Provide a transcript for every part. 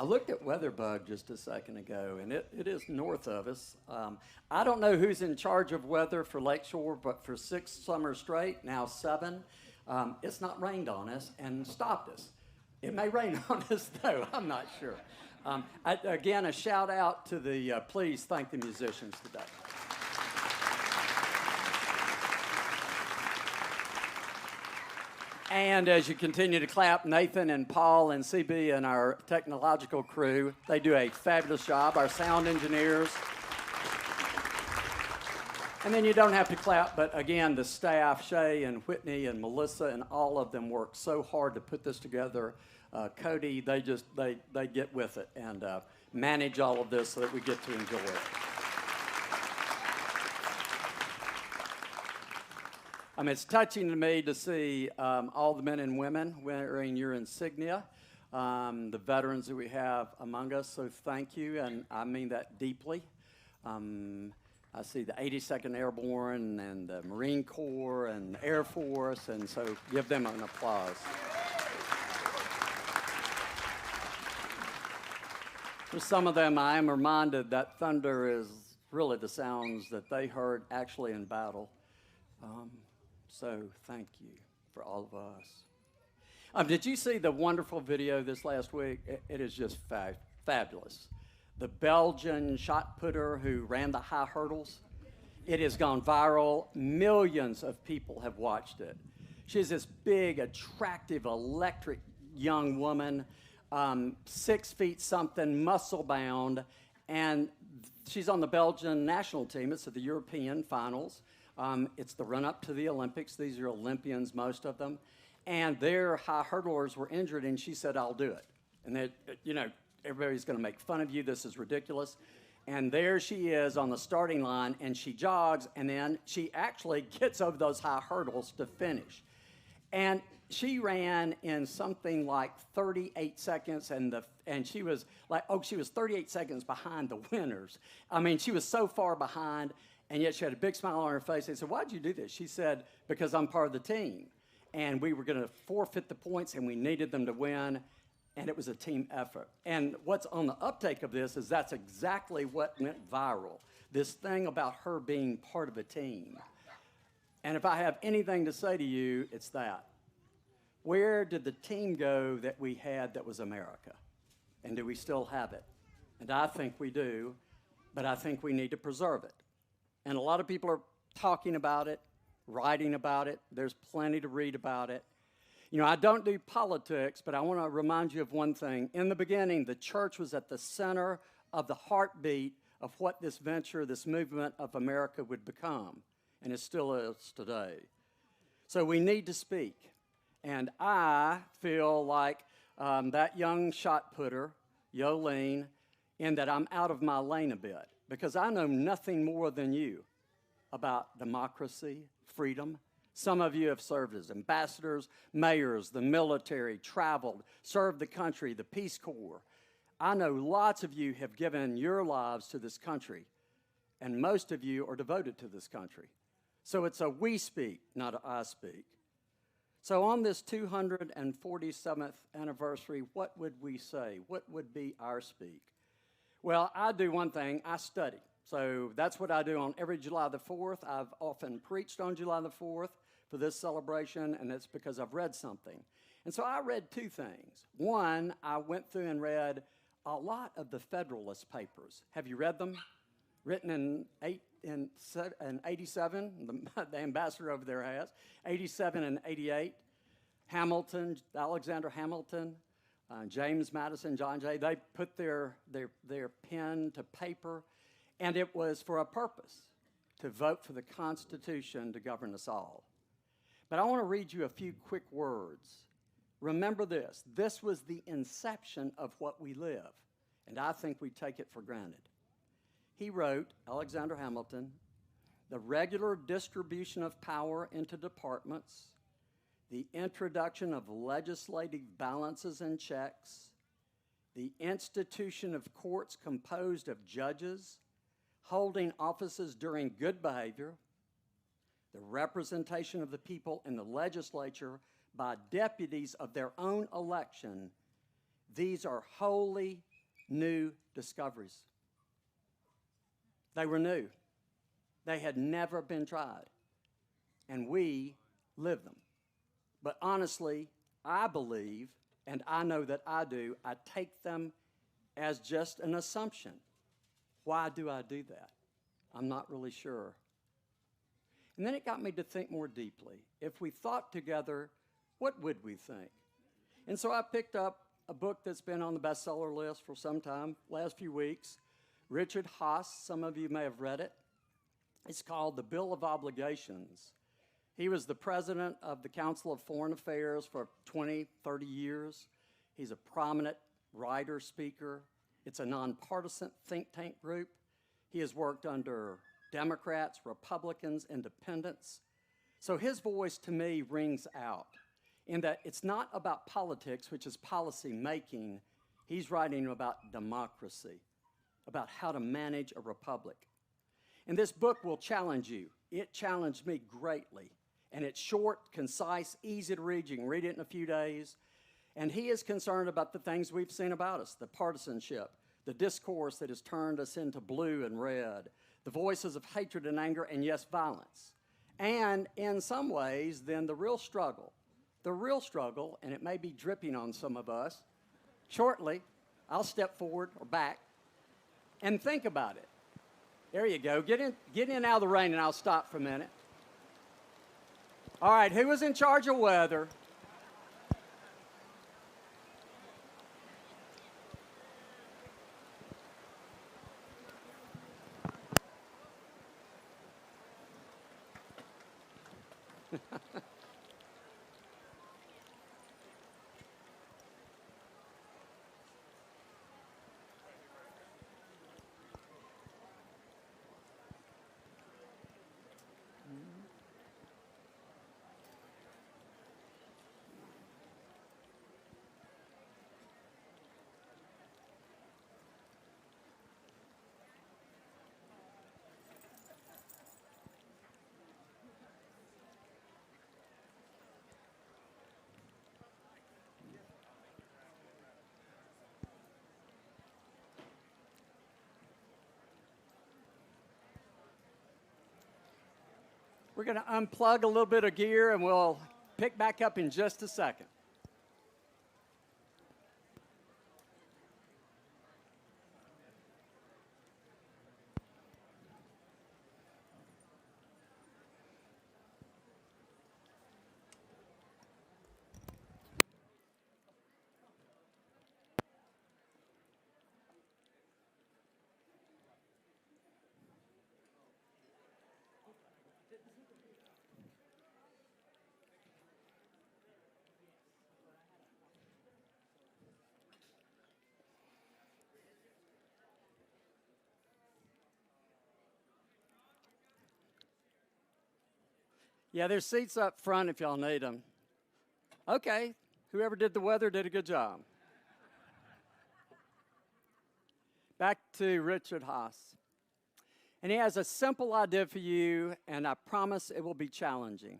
I looked at WeatherBug just a second ago, and it is north of us. I don't know who's in charge of weather for Lakeshore, but for 6 summers straight, now 7, it's not rained on us and stopped us. It may rain on us, though. I'm not sure. Again, a shout out to the, please thank the musicians today. And as you continue to clap, Nathan and Paul and CB and our technological crew, they do a fabulous job, our sound engineers. And then you don't have to clap, but again, the staff, Shay and Whitney and Melissa and all of them work so hard to put this together. Cody, they get with it and manage all of this so that we get to enjoy it. It's touching to me to see all the men and women wearing your insignia, the veterans that we have among us, so thank you, and I mean that deeply. I see the 82nd Airborne and the Marine Corps and the Air Force, and so give them an applause. For some of them, I am reminded that thunder is really the sounds that they heard actually in battle. So thank you for all of us. Did you see the wonderful video this last week? It is just fabulous. The Belgian shot putter who ran the high hurdles. It has gone viral. Millions of people have watched it. She's this big, attractive, electric young woman, 6 feet something, muscle bound, and she's on the Belgian national team. It's at the European finals. It's the run-up to the Olympics. These are Olympians, most of them. And their high hurdlers were injured, and she said, I'll do it. And they, everybody's going to make fun of you. This is ridiculous. And there she is on the starting line, and she jogs, and then she actually gets over those high hurdles to finish. And she ran in something like 38 seconds, and she was like, she was 38 seconds behind the winners. She was so far behind. And yet she had a big smile on her face. They said, why'd you do this? She said, because I'm part of the team. And we were going to forfeit the points, and we needed them to win. And it was a team effort. And what's on the uptake of this is that's exactly what went viral. This thing about her being part of a team. And if I have anything to say to you, it's that. Where did the team go that we had that was America? And do we still have it? And I think we do, but I think we need to preserve it. And a lot of people are talking about it, writing about it. There's plenty to read about it. I don't do politics, but I want to remind you of one thing. In the beginning, the church was at the center of the heartbeat of what this venture, this movement of America would become, and it still is today. So we need to speak. And I feel like that young shot putter, Yolene, in that I'm out of my lane a bit. Because I know nothing more than you about democracy, freedom. Some of you have served as ambassadors, mayors, the military, traveled, served the country, the Peace Corps. I know lots of you have given your lives to this country, and most of you are devoted to this country. So it's a we speak, not a I speak. So on this 247th anniversary, what would we say? What would be our speak? Well, I do one thing, I study. So that's what I do on every July the 4th. I've often preached on July the 4th for this celebration, and it's because I've read something. And so I read 2 things. One, I went through and read a lot of the Federalist Papers. Have you read them? Written in 87, the ambassador over there has, 87 and 88. Hamilton, Alexander Hamilton, James Madison, John Jay, they put their pen to paper, and it was for a purpose, to vote for the Constitution to govern us all. But I want to read you a few quick words. Remember this. This was the inception of what we live, and I think we take it for granted. He wrote, Alexander Hamilton, the regular distribution of power into departments, the introduction of legislative balances and checks, the institution of courts composed of judges, holding offices during good behavior, the representation of the people in the legislature by deputies of their own election, these are wholly new discoveries. They were new. They had never been tried. And we live them. But honestly, I believe, and I know that I do, I take them as just an assumption. Why do I do that? I'm not really sure. And then it got me to think more deeply. If we thought together, what would we think? And so I picked up a book that's been on the bestseller list for some time, last few weeks. Richard Haas, some of you may have read it. It's called The Bill of Obligations. He was the president of the Council of Foreign Affairs for 20, 30 years. He's a prominent writer, speaker. It's a nonpartisan think tank group. He has worked under Democrats, Republicans, independents. So his voice to me rings out in that it's not about politics, which is policy making. He's writing about democracy, about how to manage a republic. And this book will challenge you. It challenged me greatly. And it's short, concise, easy to read. You can read it in a few days. And he is concerned about the things we've seen about us, the partisanship, the discourse that has turned us into blue and red, the voices of hatred and anger, and yes, violence. And in some ways, then the real struggle, and it may be dripping on some of us. Shortly, I'll step forward or back and think about it. There you go. Get in out of the rain, and I'll stop for a minute. All right, who was in charge of weather? We're going to unplug a little bit of gear, and we'll pick back up in just a second. Yeah, there's seats up front if y'all need them. Okay, whoever did the weather did a good job. Back to Richard Haas. And he has a simple idea for you, and I promise it will be challenging.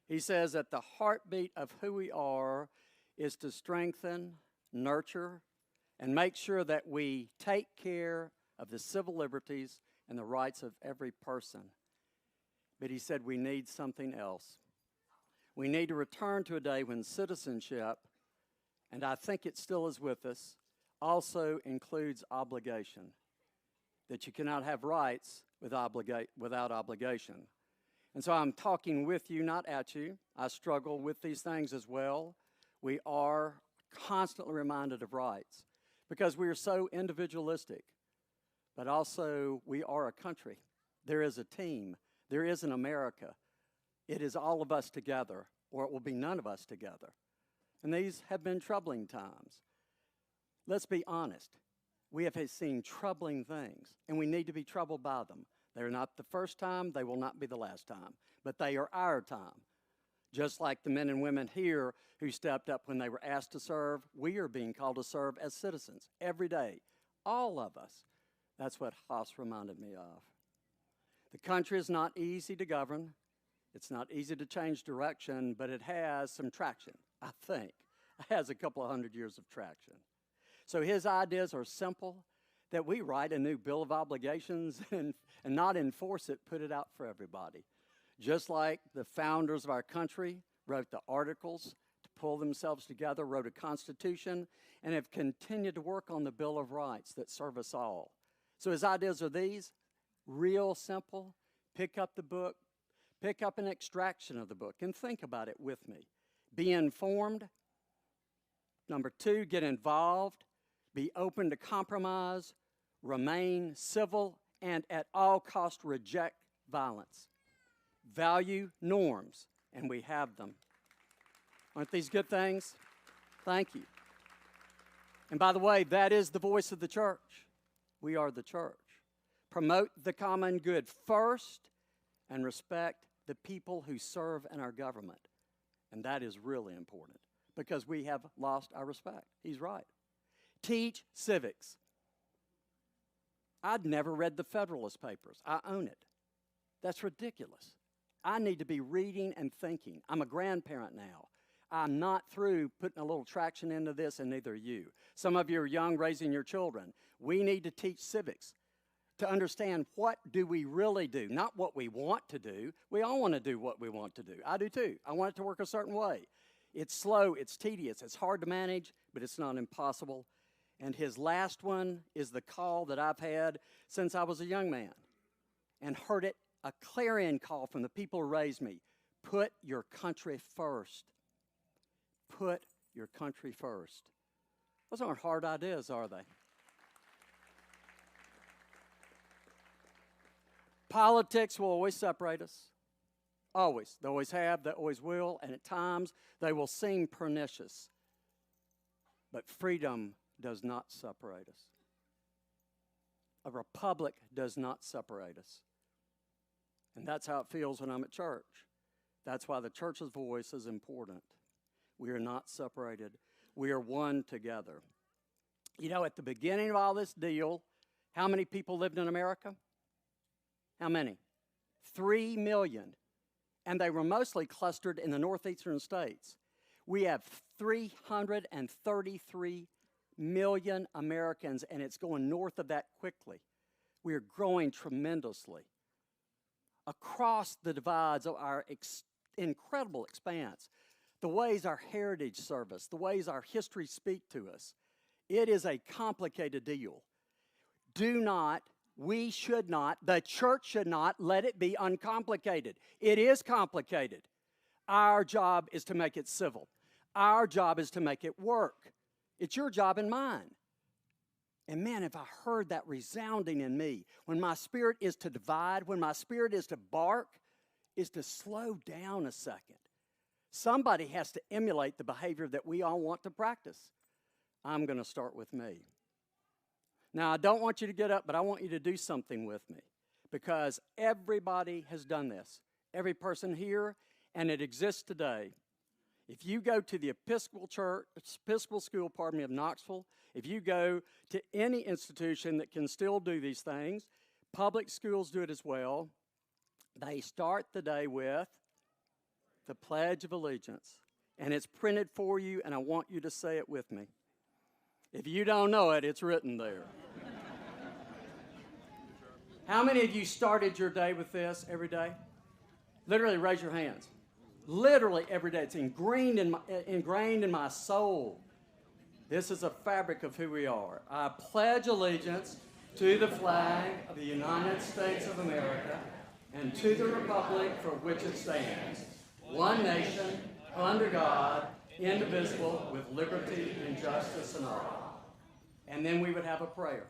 He says that the heartbeat of who we are is to strengthen, nurture, and make sure that we take care of the civil liberties and the rights of every person. But he said we need something else. We need to return to a day when citizenship, and I think it still is with us, also includes obligation. That you cannot have rights without obligation. And so I'm talking with you, not at you. I struggle with these things as well. We are constantly reminded of rights because we are so individualistic, but also we are a country. There is a team. There is an America. It is all of us together, or it will be none of us together. And these have been troubling times. Let's be honest. We have seen troubling things, and we need to be troubled by them. They're not the first time. They will not be the last time. But they are our time. Just like the men and women here who stepped up when they were asked to serve, we are being called to serve as citizens every day. All of us. That's what Haas reminded me of. The country is not easy to govern. It's not easy to change direction, but it has some traction, I think. It has a couple of 100 years of traction. So his ideas are simple, that we write a new Bill of Obligations and not enforce it, put it out for everybody. Just like the founders of our country wrote the articles to pull themselves together, wrote a constitution, and have continued to work on the Bill of Rights that serve us all. So his ideas are these, real simple. Pick up the book, pick up an extraction of the book, and think about it with me. Be informed. Number 2, get involved. Be open to compromise. Remain civil, and at all costs reject violence. Value norms, and we have them. Aren't these good things? Thank you. And by the way, that is the voice of the church. We are the church. Promote the common good first and respect the people who serve in our government. And that is really important because we have lost our respect. He's right. Teach civics. I'd never read the Federalist Papers. I own it. That's ridiculous. I need to be reading and thinking. I'm a grandparent now. I'm not through putting a little traction into this, and neither are you. Some of you are young, raising your children. We need to teach civics to understand what do we really do, not what we want to do. We all want to do what we want to do. I do too. I want it to work a certain way. It's slow, it's tedious, it's hard to manage, but it's not impossible. And his last one is the call that I've had since I was a young man and heard it, a clarion call from the people who raised me. Put your country first. Put your country first. Those aren't hard ideas, are they? Politics will always separate us. Always. They always have, they always will, and at times they will seem pernicious. But freedom does not separate us. A republic does not separate us. And that's how it feels when I'm at church. That's why the church's voice is important. We are not separated. We are one together. You know, at the beginning of all this deal, how many people lived in America? How many? 3 million. And they were mostly clustered in the northeastern states. We have 333 million Americans, and it's going north of that quickly. We are growing tremendously. Across the divides of our incredible expanse, the ways our heritage serve us, the ways our history speak to us, it is a complicated deal. We should not, the church should not let it be uncomplicated. It is complicated. Our job is to make it civil. Our job is to make it work. It's your job and mine. And man, if I heard that resounding in me, when my spirit is to divide, when my spirit is to bark, is to slow down a second. Somebody has to emulate the behavior that we all want to practice. I'm going to start with me. Now, I don't want you to get up, but I want you to do something with me because everybody has done this. Every person here, and it exists today. If you go to the Episcopal School, of Knoxville, if you go to any institution that can still do these things, public schools do it as well. They start the day with the Pledge of Allegiance, and it's printed for you, and I want you to say it with me. If you don't know it, it's written there. How many of you started your day with this every day? Literally, raise your hands. Literally every day. It's ingrained in my soul. This is a fabric of who we are. I pledge allegiance to the flag of the United States of America and to the republic for which it stands, one nation, under God, indivisible, with liberty and justice and all. And then we would have a prayer.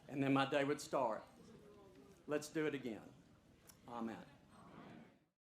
And then my day would start. Let's do it again. Amen.